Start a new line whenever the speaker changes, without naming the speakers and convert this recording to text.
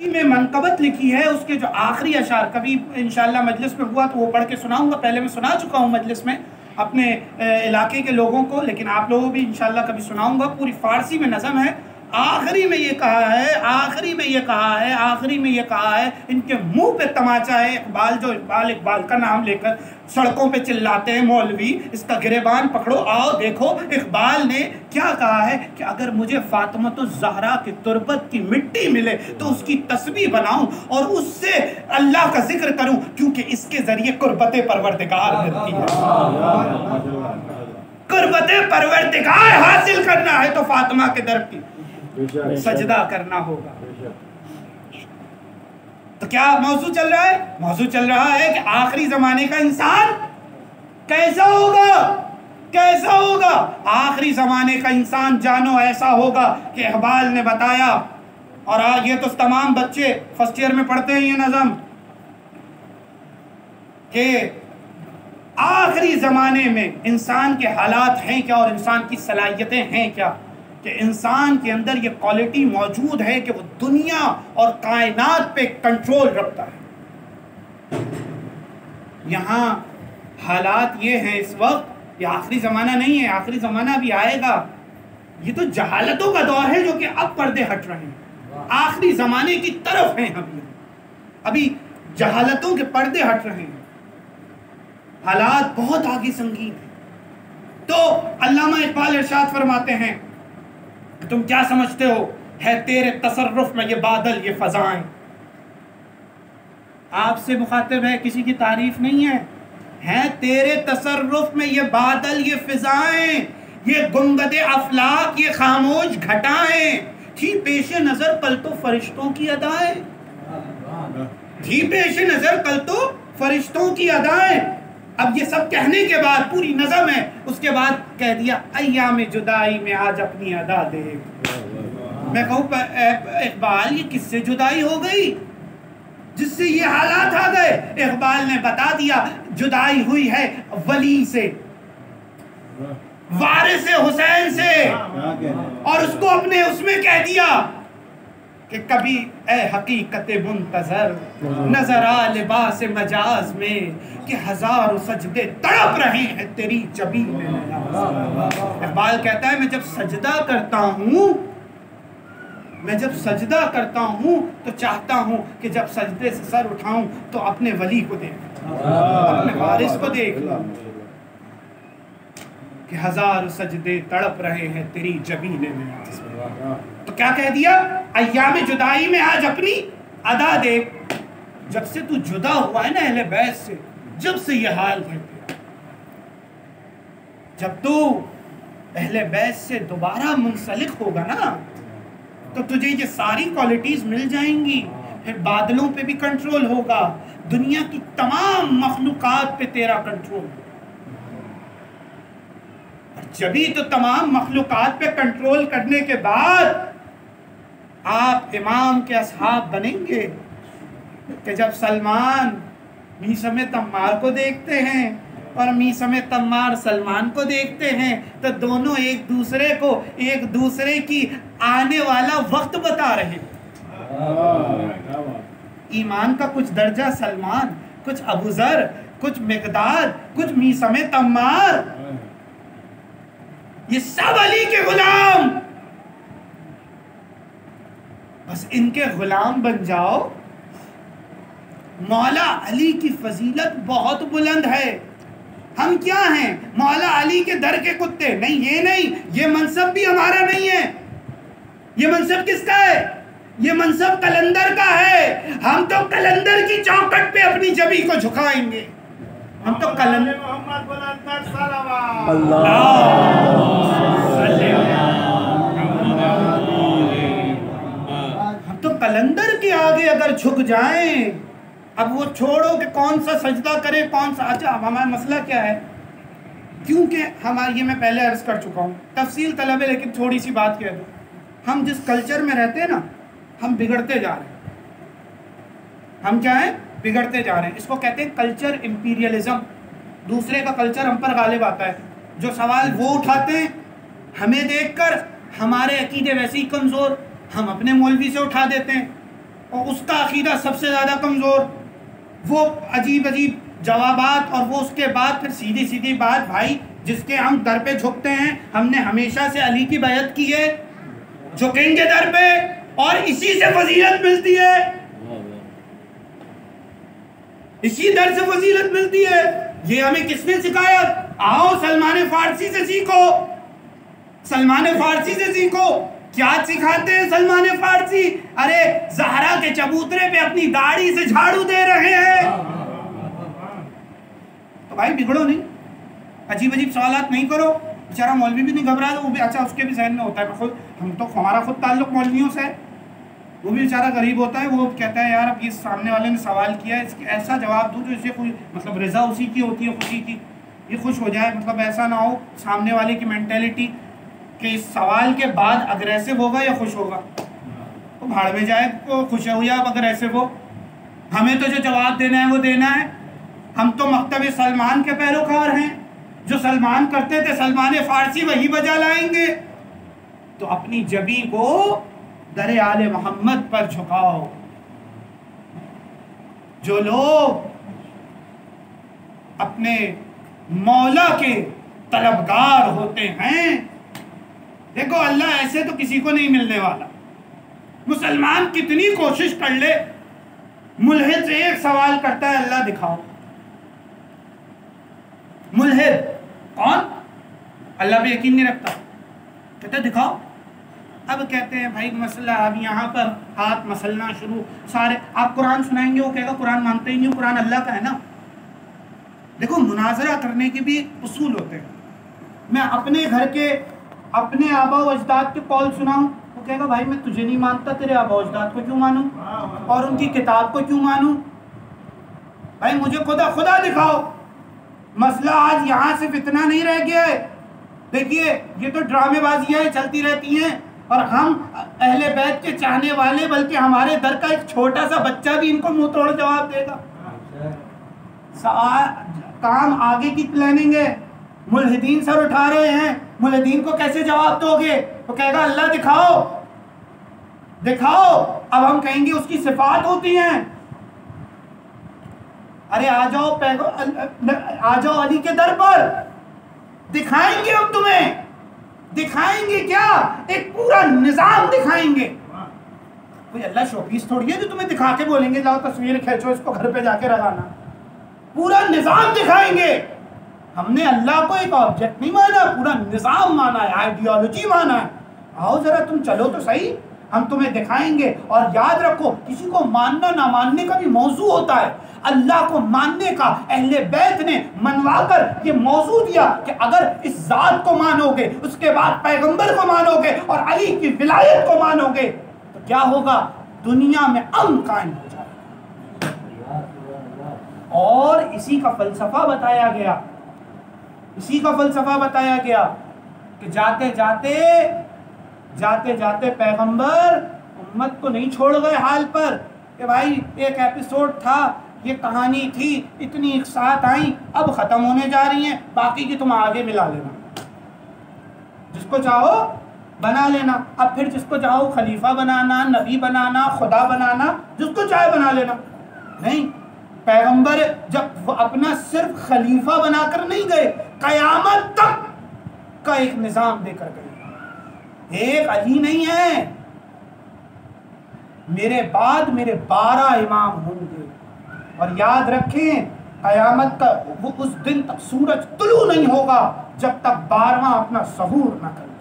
میں منقبت لکھی ہے اس کے جو آخری اشعار کبھی انشاءاللہ مجلس میں ہوا تو وہ پڑھ کے سناؤں گا. پہلے میں سنا چکا ہوں مجلس میں اپنے علاقے کے لوگوں کو، لیکن آپ لوگوں بھی انشاءاللہ کبھی سناؤں گا. پوری فارسی میں نظم ہے. آخری میں یہ کہا ہے، آخری میں یہ کہا ہے، آخری میں یہ کہا ہے. ان کے منہ پہ تماچا ہے. اقبال جو اقبال کا نام لے کر سڑکوں پہ چلاتے ہیں مولوی، اس کا گریبان پکڑو، آؤ دیکھو اقبال نے کیا کہا ہے کہ اگر مجھے فاطمۃ الزہرا کی تربت کی مٹی ملے تو اس کی تسبیح بناؤں اور اس سے اللہ کا ذکر کروں، کیونکہ اس کے ذریعے قربت پروردگار ملتی ہے. قربت پروردگار حاصل کرنا ہے تو فاطمہ کے در کی سجدہ کرنا ہوگا. تو کیا موضوع چل رہا ہے؟ موضوع چل رہا ہے کہ آخری زمانے کا انسان کیسا ہوگا، کیسا ہوگا. آخری زمانے کا انسان جانو ایسا ہوگا کہ اقبال نے بتایا. اور آج یہ تو تمام بچے فرسٹ ایئر میں پڑھتے ہیں یہ نظم کہ آخری زمانے میں انسان کے حالات ہیں کیا اور انسان کی صلاحیتیں ہیں کیا، کہ انسان کے اندر یہ کوالٹی موجود ہے کہ وہ دنیا اور کائنات پہ کنٹرول رکھتا ہے. یہاں حالات یہ ہیں اس وقت، یہ آخری زمانہ نہیں ہے، آخری زمانہ بھی آئے گا. یہ تو جہالتوں کا دور ہے جو کہ اب پردے ہٹ رہے ہیں. آخری زمانے کی طرف ہیں ابھی جہالتوں کے پردے ہٹ رہے ہیں. حالات بہت آگے سنگین ہیں. تو علامہ اقبال ارشاد فرماتے ہیں کہ تم کیا سمجھتے ہو ہے تیرے تصرف میں یہ بادل یہ فضائیں. آپ سے مخاطب ہے، کسی کی تعریف نہیں ہے تیرے تصرف میں یہ بادل یہ فضائیں، یہ گنبد افلاک یہ خاموش گھٹائیں، تھی پیش نظر کل تو فرشتوں کی ادائیں، تھی پیش نظر کل تو فرشتوں کی ادائیں. اب یہ سب کہنے کے بعد پوری نظم ہے، اس کے بعد کہہ دیا ایام جدائی میں آج اپنی ادا دیکھ. میں کہوں اقبال یہ کس سے جدائی ہو گئی جس سے یہ حالات آ گئے؟ اقبال نے بتا دیا جدائی ہوئی ہے ولی سے، وارث حسین سے، اور اس کو اپنے اس میں کہہ دیا کہ کبھی اے حقیقت منتظر نظر آ لباس مجاز میں کہ ہزاروں سجدے تڑپ رہے ہیں تیری جبین میں. اقبال کہتا ہے میں جب سجدہ کرتا ہوں تو چاہتا ہوں کہ جب سجدے سے سر اٹھاؤں تو اپنے ولی کو دیکھ، اپنے وارث کو دیکھ کہ ہزار سجدے تڑپ رہے ہیں تیری جبین میں. تو کیا کہہ دیا؟ ایام جدائی میں آج اپنی ادا دیکھ. جب سے تو جدا ہوا ہے نا اہل بیت سے، جب سے یہ حال ہے، جب تو اہل بیت سے دوبارہ منسلک ہوگا نا تو تجھے یہ ساری کوالٹیز مل جائیں گی. پھر بادلوں پہ بھی کنٹرول ہوگا، دنیا کی تمام مخلوقات پہ تیرا کنٹرول. اور جبھی تو تمام مخلوقات پہ کنٹرول کرنے کے بعد آپ امام کے اصحاب بنیں گے کہ جب سلمان میثم تمار کو دیکھتے ہیں اور میثم تمار سلمان کو دیکھتے ہیں تو دونوں ایک دوسرے کی آنے والا وقت بتا رہے ہیں. ایمان کا کچھ درجہ سلمان، کچھ ابو ذر، کچھ مقداد، کچھ میثم تمار، یہ سب علی کے غلام. بس ان کے غلام بن جاؤ. مولا علی کی فضیلت بہت بلند ہے. ہم کیا ہیں؟ مولا علی کے در کے کتے نہیں. یہ نہیں، یہ منصب بھی ہمارا نہیں ہے. یہ منصب کس کا ہے؟ یہ منصب قلندر کا ہے. ہم تو قلندر کی چوکٹ پہ اپنی جبی کو جھکائیں گے. ہم تو قلندر قلندر کے آگے اگر جھک جائیں. اب وہ چھوڑو کہ کون سا سجدہ کرے کون سا. اچھا اب ہمارا مسئلہ کیا ہے؟ کیونکہ یہ میں پہلے عرض کر چکا ہوں، تفصیل طلب ہے لیکن تھوڑی سی بات کہہ دوں. ہم جس کلچر میں رہتے ہیں نا، ہم بگڑتے جا رہے ہیں. ہم کیا ہیں؟ بگڑتے جا رہے ہیں. اس کو کہتے ہیں کلچر امپیریلزم. دوسرے کا کلچر ہم پر غالب آتا ہے. جو سوال وہ اٹھاتے ہیں ہمیں دیکھ کر، ہمارے عقیدے ویسے ہی کمزور، ہم اپنے مولوی سے اٹھا دیتے ہیں. اور اس کا عقیدہ سب سے زیادہ کمزور، وہ عجیب عجیب جوابات، اور وہ اس کے بعد پھر سیدھی سیدھی بات، بھائی جس کے ہم در پہ جھکتے ہیں، ہم نے ہمیشہ سے علی کی بیعت کی ہے، جھکیں گے در پہ، اور اسی سے فضیلت ملتی ہے، اسی در سے فضیلت ملتی ہے۔ یہ ہمیں کس نے سکھایا؟ آؤ سلمان فارسی سے سیکھو، سلمان فارسی سے سیکھو۔ کیا سکھاتے ہیں سلمان فارسی؟ ارے زہرا کے چبوترے پہ اپنی داڑھی سے جھاڑو دے رہے ہیں۔ تو بھائی بگڑو نہیں، عجیب عجیب سوالات نہیں کرو۔ بیچارہ مولوی بھی نہیں گھبرا، وہ بھی اچھا اس کے بھی ذہن میں ہوتا ہے، ہمارا خود تعلق مولویوں سے ہے، وہ بھی بیچارہ غریب ہوتا ہے، وہ کہتا ہے یار اب یہ سامنے والے نے سوال کیا ہے، اس کے ایسا جواب دوں جو اسے کوئی مطلب رضا اسی کی ہوتی ہے، خوشی کی، یہ خوش ہو جائے، مطلب ایسا نہ ہو سامنے والے کی مینٹیلٹی کہ اس سوال کے بعد اگریسو ہوگا یا خوش ہوگا، تو بھاڑ میں جائے، خوش ہو یا اگریسو ہو، ہمیں تو جو جواب دینا ہے وہ دینا ہے۔ ہم تو مکتب سلمان کے پیروکار ہیں، جو سلمان کرتے تھے سلمان فارسی وہی بجا لائیں گے۔ تو اپنی جبی کو در آل محمد پر جھکاؤ۔ جو لوگ اپنے مولا کے طلبگار ہوتے ہیں، دیکھو اللہ ایسے تو کسی کو نہیں ملنے والا، مسلمان کتنی کوشش کر لے، ملحد سے ایک سوال کرتا ہے اللہ دکھاؤ۔ ملحد کون؟ اللہ پہ یقین نہیں رکھتا، کہتا ہے دکھاؤ۔ اب کہتے ہیں بھائی مسئلہ، اب یہاں پر ہاتھ مسلنا شروع، سارے آپ قرآن سنائیں گے، وہ کہے گا قرآن مانتے ہی نہیں، قرآن اللہ کا ہے نا۔ دیکھو مناظرہ کرنے کے بھی اصول ہوتے ہیں۔ میں اپنے گھر کے اپنے آبا و اجداد کے قول سناؤں، وہ کہے گا بھائی میں تجھے نہیں مانتا، تیرے آبا و اجداد کو کیوں مانوں اور ان کی کتاب کو کیوں مانوں؟ بھائی مجھے خدا دکھاؤ۔ مسئلہ آج یہاں صرف اتنا نہیں رہ گیا ہے، دیکھیے یہ تو ڈرامے بازیاں چلتی رہتی ہیں، اور ہم اہل بیت کے چاہنے والے، بلکہ ہمارے در کا ایک چھوٹا سا بچہ بھی ان کو منہ توڑ جواب دے گا۔ کام آگے کی پلاننگ ہے، ملحدین سر اٹھا رہے ہیں، ملحدین کو کیسے جواب دو گے؟ تو کہے گا اللہ دکھاؤ دکھاؤ۔ اب ہم کہیں گے اس کی صفات ہوتی ہیں، ارے آ جاؤ علی کے در پر، دکھائیں گے ہم تمہیں، دکھائیں گے کیا؟ ایک پورا نظام دکھائیں گے۔ کوئی اللہ شو پیس تھوڑی ہے جو تمہیں دکھا کے بولیں گے لاؤ تصویر کھینچو اس کو گھر پہ جا کے لگانا، پورا نظام دکھائیں گے۔ ہم نے اللہ کو ایک آبجیکٹ نہیں مانا، پورا نظام مانا ہے، آئیڈیالوجی مانا ہے۔ آؤ ذرا تم چلو تو صحیح، ہم تمہیں دکھائیں گے۔ اور یاد رکھو کسی کو ماننا نہ ماننے کا بھی موضوع ہوتا ہے، اللہ کو ماننے کا اہل بیت نے منوا کر یہ موضوع دیا کہ اگر اس ذات کو مانو گے، اس کے بعد پیغمبر کو مانو گے اور علی کی ولایت کو مانو گے تو کیا ہوگا؟ دنیا میں امن قائم ہو جائے گا۔ اور اسی کا فلسفہ بتایا گیا، اسی کا فلسفہ بتایا گیا کہ جاتے جاتے پیغمبر امت کو نہیں چھوڑ گئے حال پر کہ بھائی ایک ایپیسوڈ تھا، یہ کہانی تھی، اتنی ایک ساتھ آئیں، اب ختم ہونے جا رہی ہیں، باقی کی تم آگے ملا لینا، جس کو چاہو بنا لینا، اب پھر جس کو چاہو خلیفہ بنانا، نبی بنانا، خدا بنانا، جس کو چاہے بنا لینا۔ نہیں، پیغمبر جب وہ اپنا صرف خلیفہ بنا کر نہیں گئے، قیامت تک کا ایک نظام دے کر گئے۔ ایک علی نہیں ہے، میرے بعد میرے 12 امام ہوں گے، اور یاد رکھیں قیامت کا وہ اس دن تک سورج طلوع نہیں ہوگا جب تک 12واں اپنا ظہور نہ کر لے۔